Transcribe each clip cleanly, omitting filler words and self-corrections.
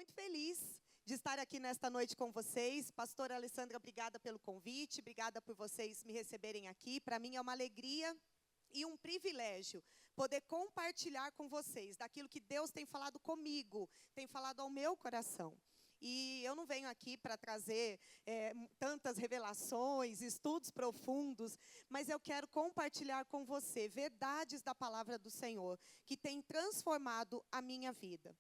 muito feliz de estar aqui nesta noite com vocês. Pastora Alessandra, obrigada pelo convite, obrigada por vocês me receberem aqui. Para mim é uma alegria e um privilégio poder compartilhar com vocês daquilo que Deus tem falado comigo, tem falado ao meu coração. E eu não venho aqui para trazer tantas revelações, estudos profundos, mas eu quero compartilhar com você verdades da palavra do Senhor, que tem transformado a minha vida.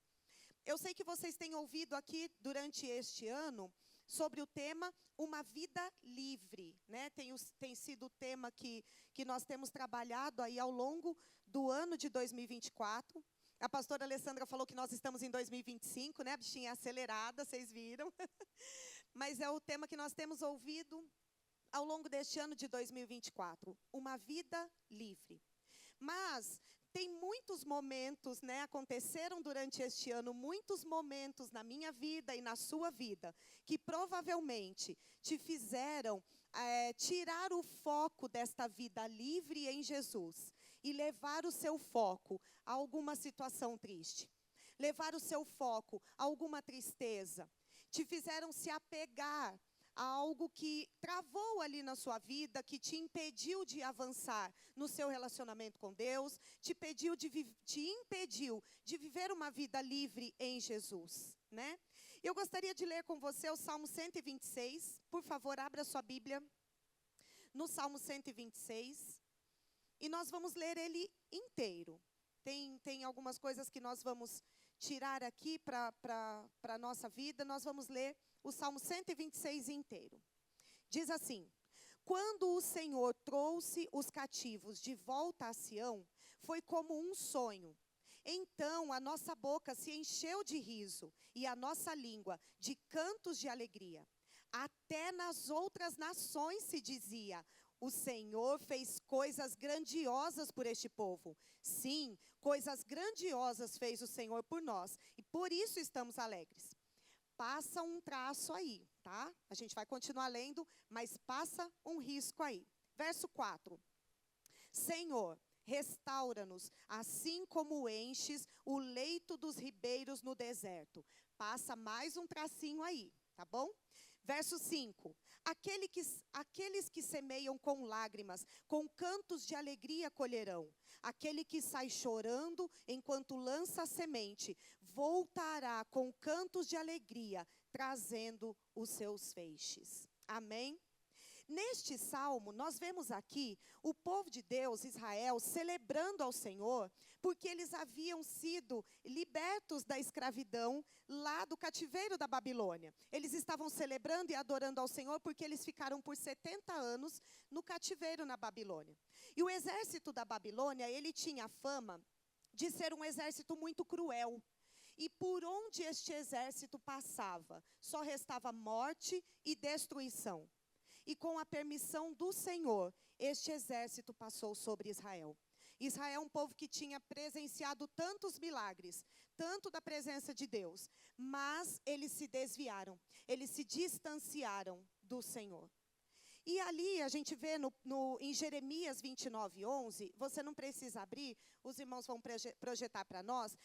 Eu sei que vocês têm ouvido aqui durante este ano sobre o tema Uma Vida Livre, né? Tem sido o tema que nós temos trabalhado aí ao longo do ano de 2024. A pastora Alessandra falou que nós estamos em 2025, né? A bichinha é acelerada, vocês viram. Mas é o tema que nós temos ouvido ao longo deste ano de 2024. Uma vida livre. Mas tem muitos momentos, né? Aconteceram durante este ano muitos momentos na minha vida e na sua vida que provavelmente te fizeram tirar o foco desta vida livre em Jesus e levar o seu foco a alguma situação triste, levar o seu foco a alguma tristeza, te fizeram se apegar a algo que travou ali na sua vida, que te impediu de avançar no seu relacionamento com Deus, te impediu de viver uma vida livre em Jesus, né? Eu gostaria de ler com você o Salmo 126. Por favor, abra sua Bíblia no Salmo 126. E nós vamos ler ele inteiro. Tem algumas coisas que nós vamos tirar aqui para a nossa vida. Nós vamos ler o Salmo 126 inteiro. Diz assim: quando o Senhor trouxe os cativos de volta a Sião, foi como um sonho. Então a nossa boca se encheu de riso e a nossa língua de cantos de alegria. Até nas outras nações se dizia: o Senhor fez coisas grandiosas por este povo. Sim, coisas grandiosas fez o Senhor por nós, e por isso estamos alegres. Passa um traço aí, tá? A gente vai continuar lendo, mas passa um risco aí. Verso 4. Senhor, restaura-nos, assim como enches o leito dos ribeiros no deserto. Passa mais um tracinho aí, tá bom? Verso 5. Aqueles que semeiam com lágrimas, com cantos de alegria colherão. Aquele que sai chorando enquanto lança a semente, voltará com cantos de alegria, trazendo os seus feixes. Amém? Neste salmo, nós vemos aqui o povo de Deus, Israel, celebrando ao Senhor, porque eles haviam sido libertos da escravidão lá do cativeiro da Babilônia. Eles estavam celebrando e adorando ao Senhor porque eles ficaram por 70 anos no cativeiro na Babilônia. E o exército da Babilônia, ele tinha a fama de ser um exército muito cruel. E por onde este exército passava, só restava morte e destruição. E com a permissão do Senhor, este exército passou sobre Israel. Israel é um povo que tinha presenciado tantos milagres, tanto da presença de Deus, mas eles se desviaram, eles se distanciaram do Senhor. E ali a gente vê em Jeremias 29:11, você não precisa abrir, os irmãos vão projetar para nós.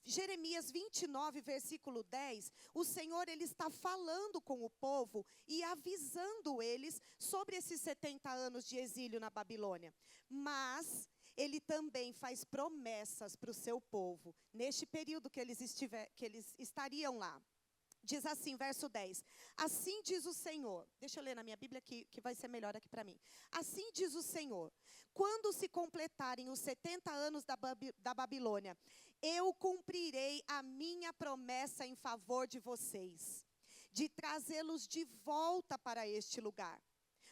Jeremias 29, versículo 10, o Senhor ele está falando com o povo e avisando eles sobre esses 70 anos de exílio na Babilônia. Mas ele também faz promessas para o seu povo, neste período que eles estariam lá. Diz assim, verso 10, assim diz o Senhor, deixa eu ler na minha Bíblia que vai ser melhor aqui para mim. Assim diz o Senhor, quando se completarem os 70 anos da Babilônia, eu cumprirei a minha promessa em favor de vocês, de trazê-los de volta para este lugar.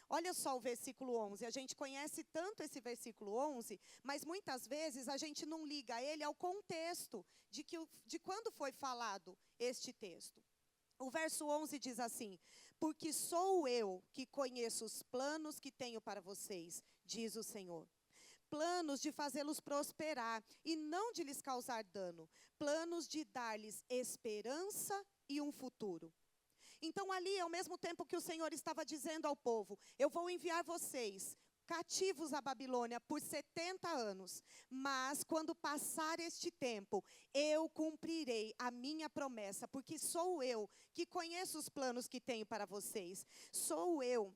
Olha só o versículo 11, a gente conhece tanto esse versículo 11, mas muitas vezes a gente não liga ele ao contexto de quando foi falado este texto. O verso 11 diz assim: porque sou eu que conheço os planos que tenho para vocês, diz o Senhor. Planos de fazê-los prosperar e não de lhes causar dano. Planos de dar-lhes esperança e um futuro. Então ali, ao mesmo tempo que o Senhor estava dizendo ao povo, eu vou enviar vocês cativos à Babilônia por 70 anos. Mas quando passar este tempo, eu cumprirei a minha promessa, porque sou eu que conheço os planos que tenho para vocês. Sou eu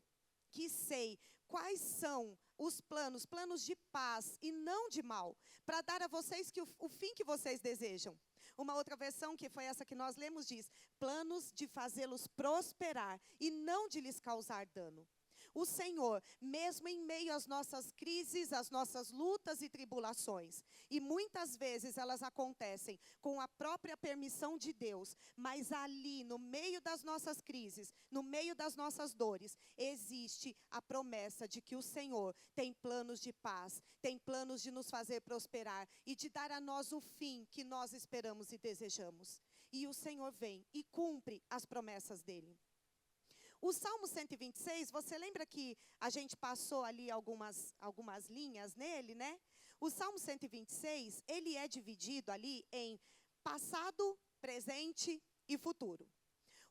que sei quais são os planos, planos de paz e não de mal, para dar a vocês o fim que vocês desejam. Uma outra versão, que foi essa que nós lemos, diz: planos de fazê-los prosperar e não de lhes causar dano. O Senhor, mesmo em meio às nossas crises, às nossas lutas e tribulações, e muitas vezes elas acontecem com a própria permissão de Deus, mas ali, no meio das nossas crises, no meio das nossas dores, existe a promessa de que o Senhor tem planos de paz, tem planos de nos fazer prosperar e de dar a nós o fim que nós esperamos e desejamos. E o Senhor vem e cumpre as promessas dele. O Salmo 126, você lembra que a gente passou ali algumas linhas nele, né? O Salmo 126, ele é dividido ali em passado, presente e futuro.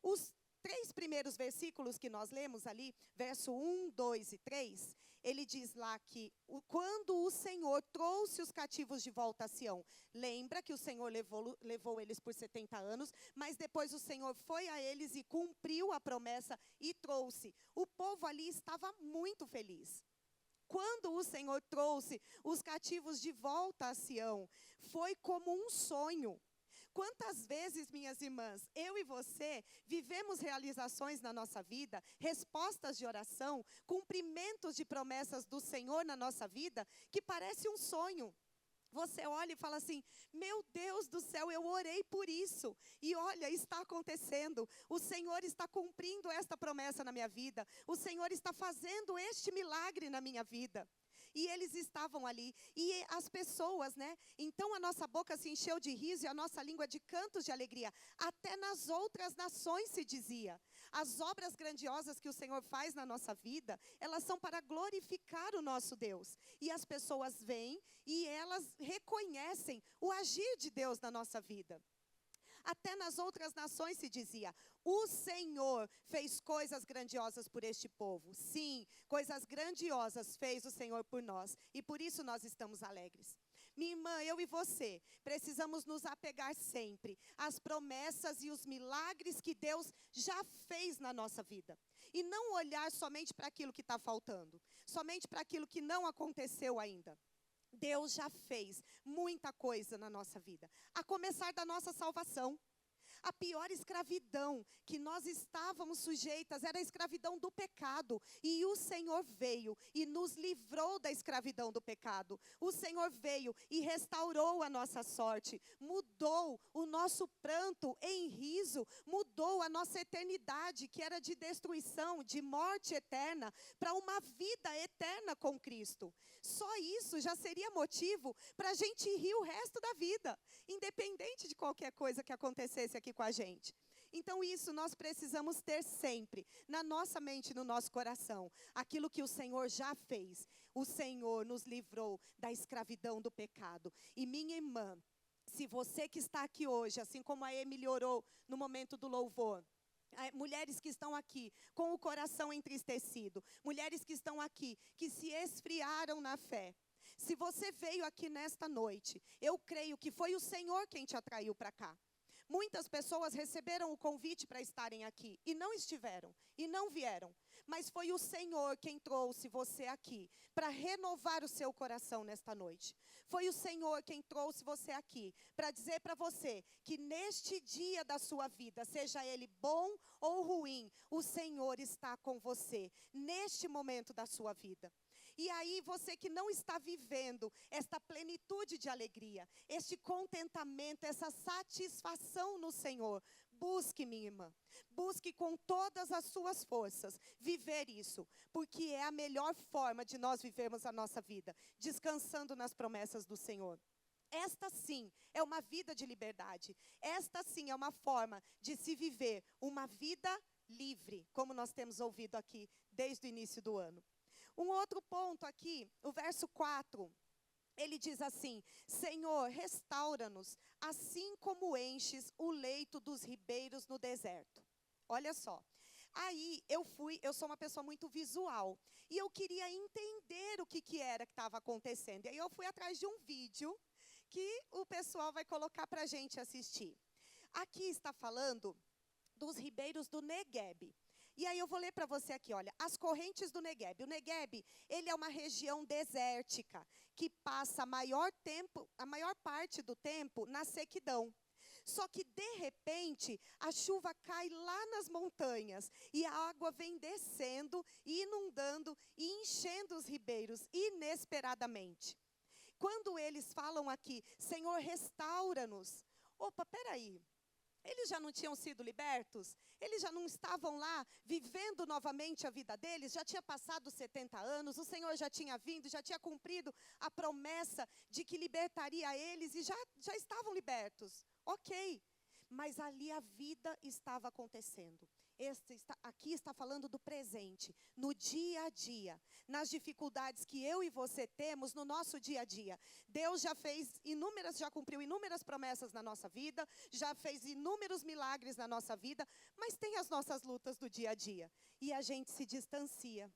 Os 3 primeiros versículos que nós lemos ali, verso 1, 2 e 3, ele diz lá que quando o Senhor trouxe os cativos de volta a Sião, lembra que o Senhor levou eles por 70 anos, mas depois o Senhor foi a eles e cumpriu a promessa e trouxe. O povo ali estava muito feliz. Quando o Senhor trouxe os cativos de volta a Sião, foi como um sonho. Quantas vezes, minhas irmãs, eu e você vivemos realizações na nossa vida, respostas de oração, cumprimentos de promessas do Senhor na nossa vida, que parece um sonho. Você olha e fala assim: meu Deus do céu, eu orei por isso. E olha, está acontecendo. O Senhor está cumprindo esta promessa na minha vida. O Senhor está fazendo este milagre na minha vida. E eles estavam ali, e as pessoas, né? Então a nossa boca se encheu de riso e a nossa língua de cantos de alegria. Até nas outras nações se dizia. As obras grandiosas que o Senhor faz na nossa vida, elas são para glorificar o nosso Deus. E as pessoas vêm e elas reconhecem o agir de Deus na nossa vida. Até nas outras nações se dizia: o Senhor fez coisas grandiosas por este povo. Sim, coisas grandiosas fez o Senhor por nós. E por isso nós estamos alegres. Minha irmã, eu e você, precisamos nos apegar sempre às promessas e os milagres que Deus já fez na nossa vida. E não olhar somente para aquilo que está faltando, somente para aquilo que não aconteceu ainda. Deus já fez muita coisa na nossa vida, a começar da nossa salvação. A pior escravidão que nós estávamos sujeitas era a escravidão do pecado. E o Senhor veio e nos livrou da escravidão do pecado. O Senhor veio e restaurou a nossa sorte. Mudou o nosso pranto em riso. Mudou a nossa eternidade, que era de destruição, de morte eterna, para uma vida eterna com Cristo. Só isso já seria motivo para a gente rir o resto da vida, independente de qualquer coisa que acontecesse aqui com a gente. Então isso nós precisamos ter sempre na nossa mente, no nosso coração, aquilo que o Senhor já fez. O Senhor nos livrou da escravidão do pecado. E minha irmã, se você que está aqui hoje, assim como a Emily orou no momento do louvor, mulheres que estão aqui com o coração entristecido, mulheres que estão aqui, que se esfriaram na fé. Se você veio aqui nesta noite, eu creio que foi o Senhor quem te atraiu para cá. Muitas pessoas receberam o convite para estarem aqui e não estiveram, e não vieram. Mas foi o Senhor quem trouxe você aqui para renovar o seu coração nesta noite. Foi o Senhor quem trouxe você aqui para dizer para você que neste dia da sua vida, seja ele bom ou ruim, o Senhor está com você neste momento da sua vida. E aí você que não está vivendo esta plenitude de alegria, este contentamento, essa satisfação no Senhor, busque, minha irmã, busque com todas as suas forças viver isso, porque é a melhor forma de nós vivermos a nossa vida, descansando nas promessas do Senhor. Esta sim é uma vida de liberdade, esta sim é uma forma de se viver uma vida livre, como nós temos ouvido aqui desde o início do ano. Um outro ponto aqui, o verso 4, ele diz assim: Senhor, restaura-nos, assim como enches o leito dos ribeiros no deserto. Olha só, Aí eu sou uma pessoa muito visual, e eu queria entender o que era que estava acontecendo. E aí eu fui atrás de um vídeo que o pessoal vai colocar para a gente assistir. Aqui está falando dos ribeiros do Negueb. E aí eu vou ler para você aqui, olha, as correntes do Negueb. O Negueb, ele é uma região desértica, que passa a maior parte do tempo na sequidão. Só que, de repente, a chuva cai lá nas montanhas e a água vem descendo, inundando e enchendo os ribeiros inesperadamente. Quando eles falam aqui, Senhor, restaura-nos. Opa, peraí. Eles já não tinham sido libertos? Eles já não estavam lá vivendo novamente a vida deles? Já tinha passado 70 anos, o Senhor já tinha vindo, já tinha cumprido a promessa de que libertaria eles e já estavam libertos. Ok, mas ali a vida estava acontecendo. Aqui está falando do presente, no dia a dia, nas dificuldades que eu e você temos no nosso dia a dia. Deus já cumpriu inúmeras promessas na nossa vida, já fez inúmeros milagres na nossa vida, mas tem as nossas lutas do dia a dia. E a gente se distancia,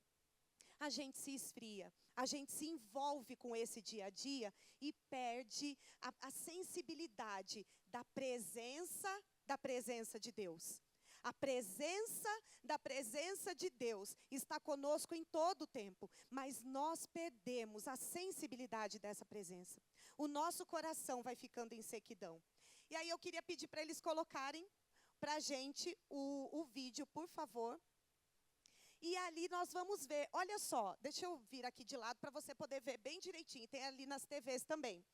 a gente se esfria, a gente se envolve com esse dia a dia e perde a sensibilidade da presença de Deus. A da presença de Deus está conosco em todo o tempo, mas nós perdemos a sensibilidade dessa presença. O nosso coração vai ficando em sequidão. E aí eu queria pedir para eles colocarem para a gente o vídeo, por favor. E ali nós vamos ver, olha só, deixa eu vir aqui de lado para você poder ver bem direitinho, tem ali nas TVs também.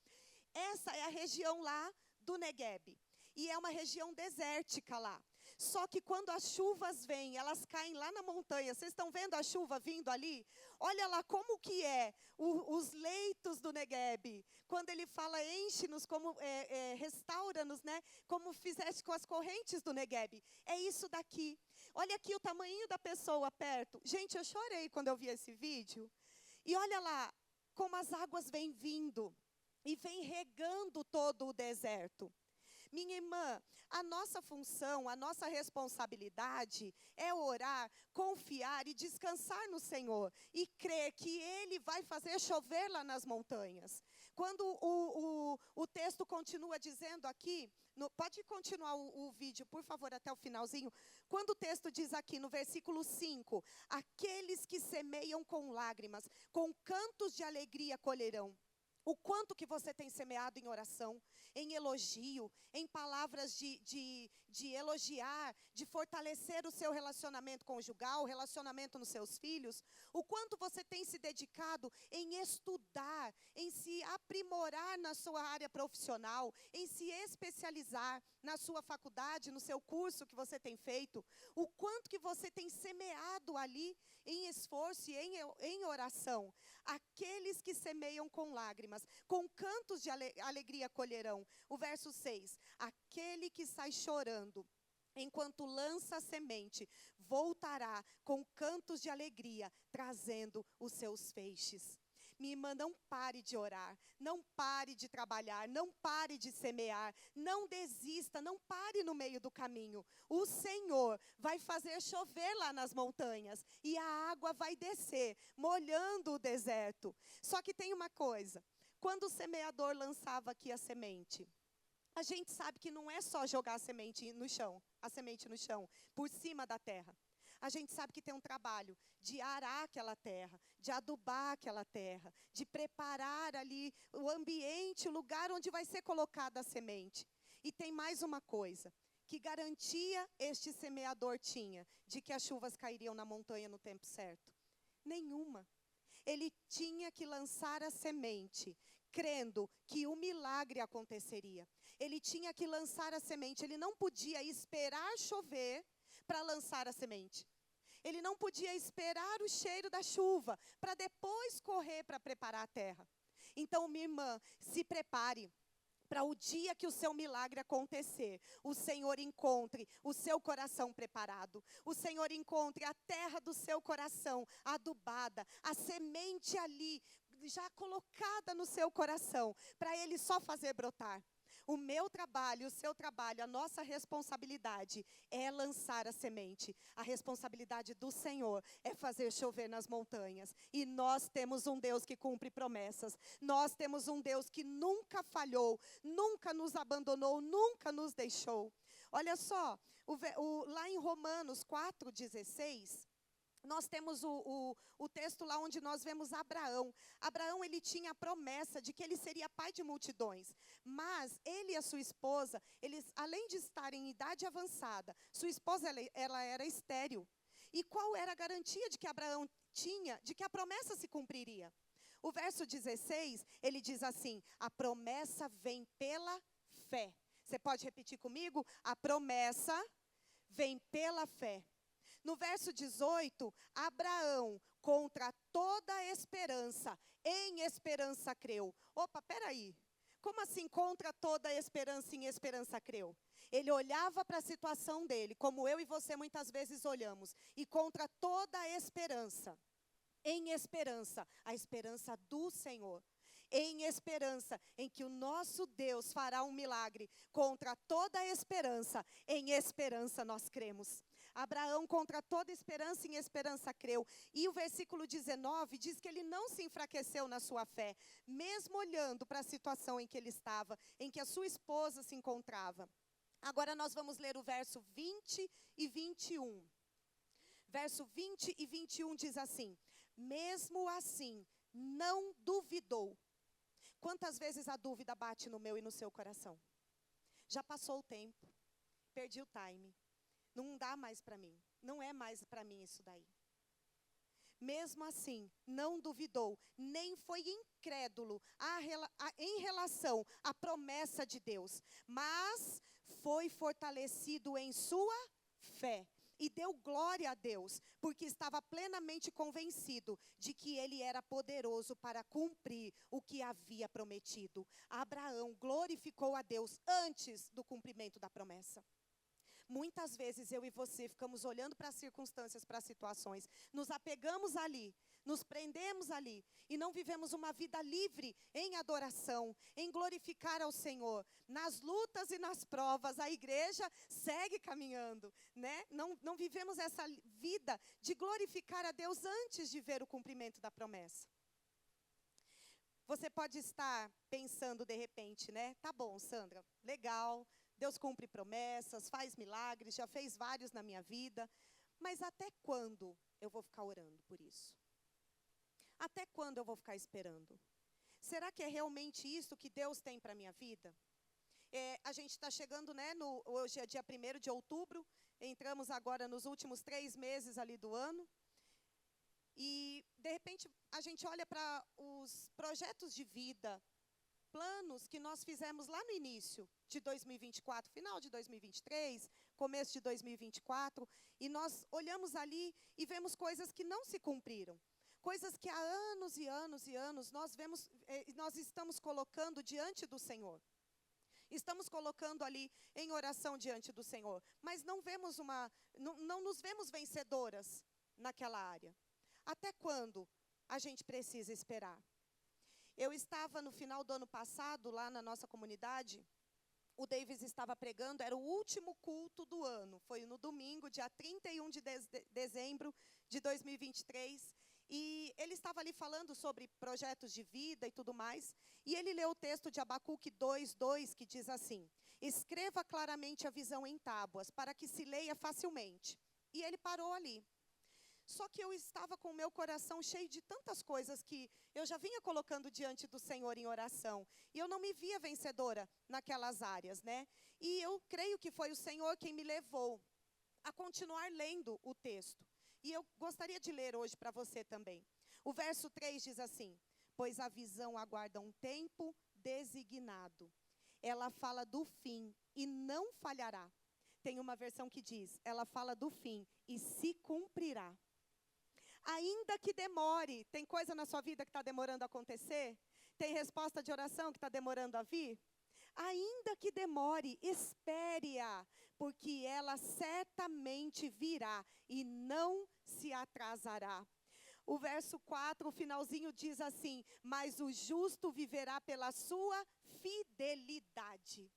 Essa é a região lá do Negueb, e é uma região desértica lá. Só que quando as chuvas vêm, elas caem lá na montanha. Vocês estão vendo a chuva vindo ali? Olha lá como que é os leitos do Negueb. Quando ele fala, enche-nos, restaura-nos, né? Como fizeste com as correntes do Negueb. É isso daqui. Olha aqui o tamanho da pessoa perto. Gente, eu chorei quando eu vi esse vídeo. E olha lá como as águas vêm vindo e vêm regando todo o deserto. Minha irmã, a nossa função, a nossa responsabilidade é orar, confiar e descansar no Senhor. E crer que Ele vai fazer chover lá nas montanhas. Quando o texto continua dizendo aqui, pode continuar o vídeo, por favor, até o finalzinho. Quando o texto diz aqui no versículo 5, aqueles que semeiam com lágrimas, com cantos de alegria colherão. O quanto que você tem semeado em oração, em elogio, em palavras de elogiar, de fortalecer o seu relacionamento conjugal, o relacionamento nos seus filhos. O quanto você tem se dedicado em estudar, em se aprimorar na sua área profissional, em se especializar na sua faculdade, no seu curso que você tem feito. O quanto que você tem semeado ali em esforço e em oração. Aqueles que semeiam com lágrimas, com cantos de alegria colherão. O verso 6, aquele que sai chorando, enquanto lança a semente, voltará com cantos de alegria, trazendo os seus feixes. Minha irmã, não pare de orar, não pare de trabalhar, não pare de semear, não desista, não pare no meio do caminho. O Senhor vai fazer chover lá nas montanhas e a água vai descer, molhando o deserto. Só que tem uma coisa, quando o semeador lançava aqui a semente, a gente sabe que não é só jogar a semente no chão, por cima da terra. A gente sabe que tem um trabalho de arar aquela terra, de adubar aquela terra, de preparar ali o ambiente, o lugar onde vai ser colocada a semente. E tem mais uma coisa, que garantia este semeador tinha de que as chuvas cairiam na montanha no tempo certo? Nenhuma. Ele tinha que lançar a semente, crendo que o milagre aconteceria. Ele tinha que lançar a semente, ele não podia esperar chover para lançar a semente. Ele não podia esperar o cheiro da chuva para depois correr para preparar a terra. Então, minha irmã, se prepare para o dia que o seu milagre acontecer, o Senhor encontre o seu coração preparado. O Senhor encontre a terra do seu coração adubada, a semente ali já colocada no seu coração, para Ele só fazer brotar. O meu trabalho, o seu trabalho, a nossa responsabilidade é lançar a semente. A responsabilidade do Senhor é fazer chover nas montanhas. E nós temos um Deus que cumpre promessas. Nós temos um Deus que nunca falhou, nunca nos abandonou, nunca nos deixou. Olha só, lá em Romanos 4,16... nós temos o texto lá onde nós vemos Abraão. Abraão, ele tinha a promessa de que ele seria pai de multidões. Mas ele e a sua esposa, eles, além de estarem em idade avançada, sua esposa, ela era estéril. E qual era a garantia de que Abraão tinha de que a promessa se cumpriria? O verso 16, ele diz assim: a promessa vem pela fé. Você pode repetir comigo? A promessa vem pela fé. No verso 18, Abraão, contra toda a esperança, em esperança creu. Opa, peraí. Como assim contra toda a esperança, em esperança creu? Ele olhava para a situação dele, como eu e você muitas vezes olhamos, e contra toda a esperança, em esperança, a esperança do Senhor. Em esperança, em que o nosso Deus fará um milagre, contra toda a esperança, em esperança nós cremos. Abraão, contra toda esperança, em esperança creu. E o versículo 19 diz que ele não se enfraqueceu na sua fé, mesmo olhando para a situação em que ele estava, em que a sua esposa se encontrava. Agora nós vamos ler o verso 20 e 21. Verso 20 e 21 diz assim: mesmo assim, não duvidou. Quantas vezes a dúvida bate no meu e no seu coração? Já passou o tempo, perdi o time. Não dá mais para mim, não é mais para mim isso daí. Mesmo assim, não duvidou, nem foi incrédulo em relação à promessa de Deus, mas foi fortalecido em sua fé. E deu glória a Deus, porque estava plenamente convencido de que Ele era poderoso para cumprir o que havia prometido. Abraão glorificou a Deus antes do cumprimento da promessa. Muitas vezes eu e você ficamos olhando para as circunstâncias, para as situações, nos apegamos ali, nos prendemos ali e não vivemos uma vida livre em adoração, em glorificar ao Senhor. Nas lutas e nas provas, a igreja segue caminhando, né? Não vivemos essa vida de glorificar a Deus antes de ver o cumprimento da promessa. Você pode estar pensando de repente, né? Tá bom, Sandra, legal. Deus cumpre promessas, faz milagres, já fez vários na minha vida. Mas até quando eu vou ficar orando por isso? Até quando eu vou ficar esperando? Será que é realmente isso que Deus tem para a minha vida? A gente está chegando, né, hoje é dia 1º de outubro, entramos agora nos últimos 3 meses ali do ano. E, de repente, a gente olha para os projetos de vida, planos que nós fizemos lá no início de 2024, final de 2023, começo de 2024, e nós olhamos ali e vemos coisas que não se cumpriram. Coisas que há anos e anos e anos nós estamos colocando diante do Senhor. Estamos colocando ali em oração diante do Senhor, mas não nos vemos vencedoras naquela área. Até quando a gente precisa esperar? Eu estava no final do ano passado, lá na nossa comunidade, o Davis estava pregando, era o último culto do ano, foi no domingo, dia 31 de dezembro de 2023, e ele estava ali falando sobre projetos de vida e tudo mais, e ele leu o texto de Abacuque 2:2, que diz assim: escreva claramente a visão em tábuas, para que se leia facilmente. E ele parou ali. Só que eu estava com o meu coração cheio de tantas coisas que eu já vinha colocando diante do Senhor em oração. E eu não me via vencedora naquelas áreas, né? E eu creio que foi o Senhor quem me levou a continuar lendo o texto. E eu gostaria de ler hoje para você também. O verso 3 diz assim: pois a visão aguarda um tempo designado. Ela fala do fim e não falhará. Tem uma versão que diz, ela fala do fim e se cumprirá. Ainda que demore, tem coisa na sua vida que está demorando a acontecer? Tem resposta de oração que está demorando a vir? Ainda que demore, espere-a, porque ela certamente virá e não se atrasará. O verso 4, o finalzinho diz assim: mas o justo viverá pela sua fidelidade.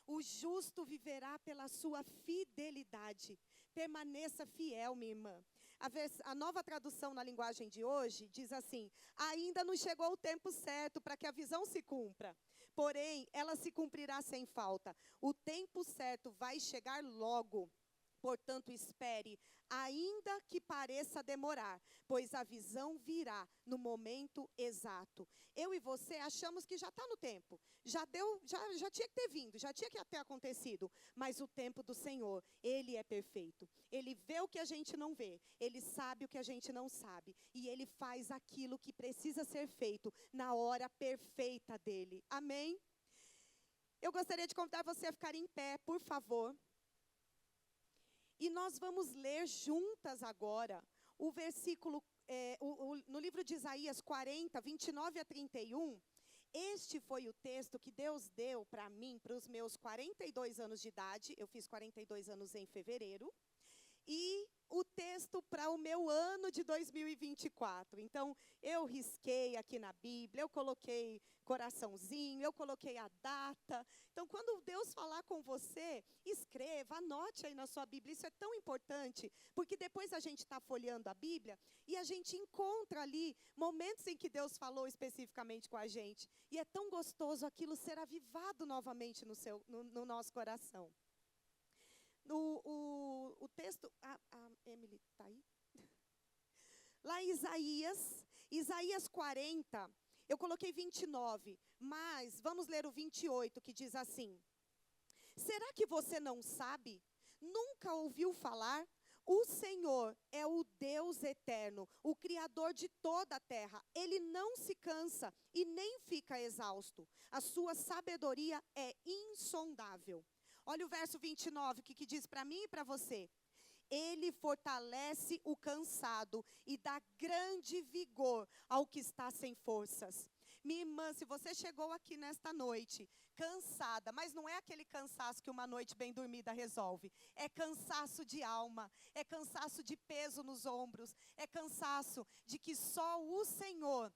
O justo viverá pela sua fidelidade. Permaneça fiel, minha irmã. A nova tradução na linguagem de hoje diz assim: ainda não chegou o tempo certo para que a visão se cumpra. Porém, ela se cumprirá sem falta. O tempo certo vai chegar logo. Portanto, espere, ainda que pareça demorar, pois a visão virá no momento exato. Eu e você achamos que já está no tempo. Já tinha que ter vindo, já tinha que ter acontecido. Mas o tempo do Senhor, Ele é perfeito. Ele vê o que a gente não vê. Ele sabe o que a gente não sabe. E Ele faz aquilo que precisa ser feito na hora perfeita dEle. Amém? Eu gostaria de convidar você a ficar em pé, por favor. E nós vamos ler juntas agora o versículo, no livro de Isaías 40, 29 a 31. Este foi o texto que Deus deu para mim, para os meus 42 anos de idade. Eu fiz 42 anos em fevereiro. E o texto para o meu ano de 2024. Então, eu risquei aqui na Bíblia, eu coloquei coraçãozinho, eu coloquei a data. Então, quando Deus falar com você, escreva, anote aí na sua Bíblia. Isso é tão importante, porque depois a gente está folheando a Bíblia e a gente encontra ali momentos em que Deus falou especificamente com a gente. E é tão gostoso aquilo ser avivado novamente no nosso coração. O texto, a Emily está aí? Lá em Isaías 40, eu coloquei 29, mas vamos ler o 28, que diz assim: será que você não sabe? Nunca ouviu falar? O Senhor é o Deus eterno, o Criador de toda a terra. Ele não se cansa e nem fica exausto. A sua sabedoria é insondável. Olha o verso 29, que diz para mim e para você. Ele fortalece o cansado e dá grande vigor ao que está sem forças. Minha irmã, se você chegou aqui nesta noite cansada, mas não é aquele cansaço que uma noite bem dormida resolve. É cansaço de alma, é cansaço de peso nos ombros, é cansaço de que só o Senhor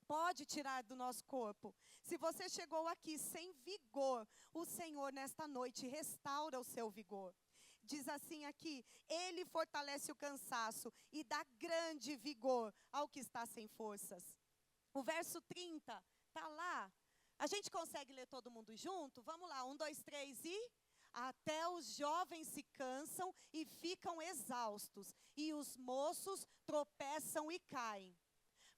pode tirar do nosso corpo. Se você chegou aqui sem vigor, o Senhor nesta noite restaura o seu vigor. Diz assim aqui: Ele fortalece o cansaço e dá grande vigor ao que está sem forças. O verso 30 está lá. A gente consegue ler todo mundo junto? Vamos lá, 1, 2, 3 e... Até os jovens se cansam e ficam exaustos, e os moços tropeçam e caem.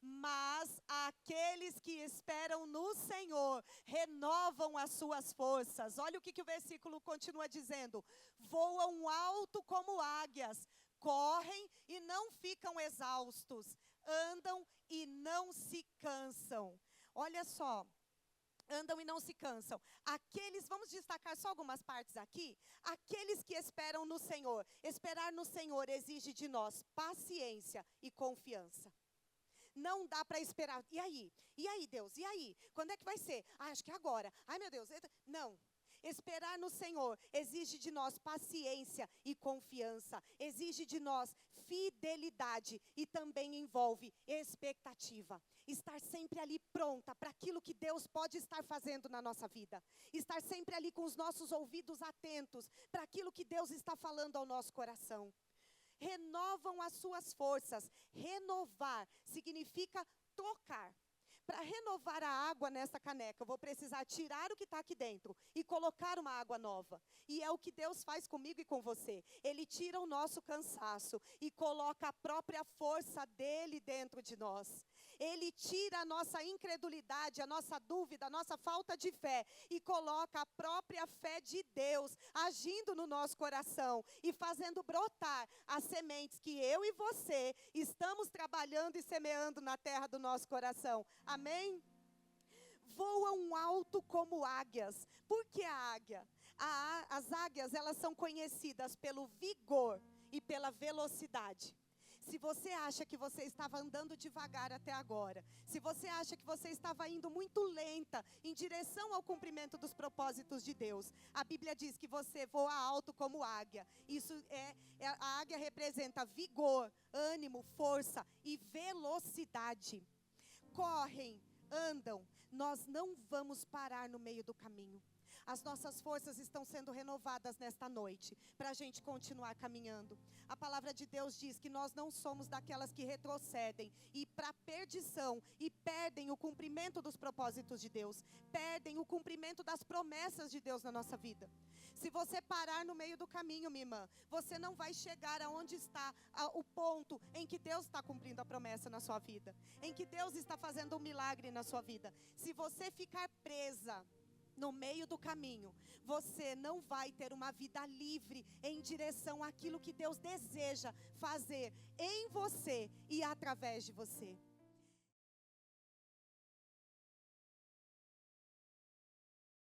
Mas aqueles que esperam no Senhor renovam as suas forças. Olha o que o versículo continua dizendo: voam alto como águias, correm e não ficam exaustos, andam e não se cansam. Olha só, andam e não se cansam. Aqueles, vamos destacar só algumas partes aqui. Aqueles que esperam no Senhor. Esperar no Senhor exige de nós paciência e confiança. Não dá para esperar. E aí? E aí, Deus? E aí? Quando é que vai ser? Acho que é agora. Ai, meu Deus. Não. Esperar no Senhor exige de nós paciência e confiança. Exige de nós fidelidade e também envolve expectativa. Estar sempre ali pronta para aquilo que Deus pode estar fazendo na nossa vida. Estar sempre ali com os nossos ouvidos atentos para aquilo que Deus está falando ao nosso coração. Renovam as suas forças. Renovar significa trocar. Para renovar a água nessa caneca, eu vou precisar tirar o que está aqui dentro e colocar uma água nova. E é o que Deus faz comigo e com você. Ele tira o nosso cansaço e coloca a própria força dele dentro de nós. Ele tira a nossa incredulidade, a nossa dúvida, a nossa falta de fé e coloca a própria fé de Deus agindo no nosso coração e fazendo brotar as sementes que eu e você estamos trabalhando e semeando na terra do nosso coração. Amém? Voam alto como águias. Por que a águia? As águias, elas são conhecidas pelo vigor e pela velocidade. Se você acha que você estava andando devagar até agora, se você acha que você estava indo muito lenta em direção ao cumprimento dos propósitos de Deus, a Bíblia diz que você voa alto como águia. A águia representa vigor, ânimo, força e velocidade. Correm, andam, nós não vamos parar no meio do caminho. as nossas forças estão sendo renovadas nesta noite, para a gente continuar caminhando. A palavra de Deus diz que nós não somos daquelas que retrocedem e para a perdição e perdem o cumprimento dos propósitos de Deus, perdem o cumprimento das promessas de Deus na nossa vida. Se você parar no meio do caminho, minha irmã, você não vai chegar aonde está o ponto em que Deus está cumprindo a promessa na sua vida, em que Deus está fazendo um milagre na sua vida. Se você ficar presa no meio do caminho, você não vai ter uma vida livre em direção àquilo que Deus deseja fazer em você e através de você.